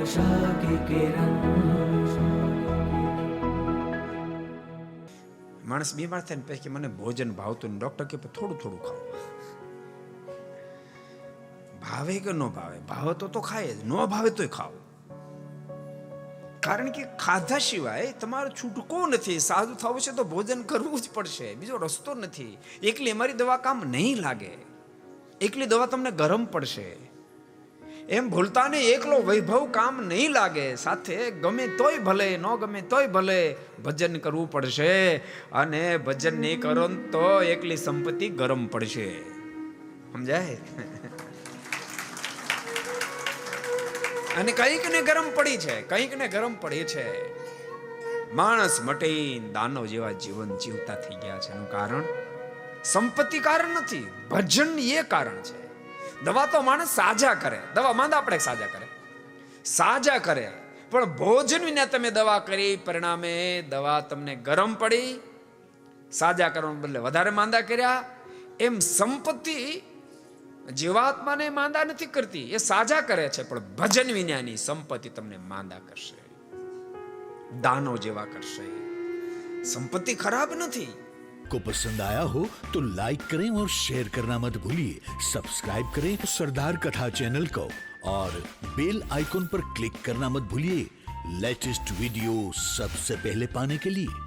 आशा की किरण। માણસ બીમાર થાય ને પછી કે મને ભોજન ભાવતું ને ડોક્ટર કે થોડું થોડું ખાઓ. ભાવે કે ન ભાવે, ભાવે તો ખાય જ, ન ભાવે તોય ખાઓ. કારણ કે ખાધા સિવાય તમારો છૂટકો નથી. સાધુ થવું છે તો ભોજન કરવું જ પડશે, બીજો રસ્તો નથી. એકલી અમારી દવા કામ નહીં લાગે, એકલી દવા તમને ગરમ પડશે. એમ ભૂલતા ને એકલો વૈભવ કામ નહીં લાગે. સાથે ગમે તોય ભલે, ન ગમે તોય ભલે ભજન કરવું પડશે. અને ભજન નહીં કરો તો એકલી સંપત્તિ ગરમ પડશે. સમજાય? અને કંઈક ને ગરમ પડી છે, કંઈક ને ગરમ પડી છે. માણસ મટી દાનવ જેવા જીવન જીવતા થઈ ગયા છે. એનું કારણ સંપત્તિ કારણ નથી, ભજન એ કારણ છે. દવા તો માણસ સાજા કરે, દવા માંદા પડે સાજા કરે, સાજા કરે. પણ ભોજન વિના તમે દવા કરી, પરિણામે દવા તમને ગરમ પડી, સાજા કરવાને બદલે વધારે માંદા કર્યા. એમ સંપત્તિ જીવાત્માને માંદા નથી કરતી, એ સાજા કરે છે. પણ ભજન વિનાની સંપત્તિ તમને માંદા કરશે, દાનો જેવા કરશે. संपत्ति खराब नहीं। को पसंद आया हो तो लाइक करें और शेयर करना मत भूलिए। सब्सक्राइब करें सरदार कथा चैनल को और बेल आइकॉन पर क्लिक करना मत भूलिए लेटेस्ट वीडियो सबसे पहले पाने के लिए।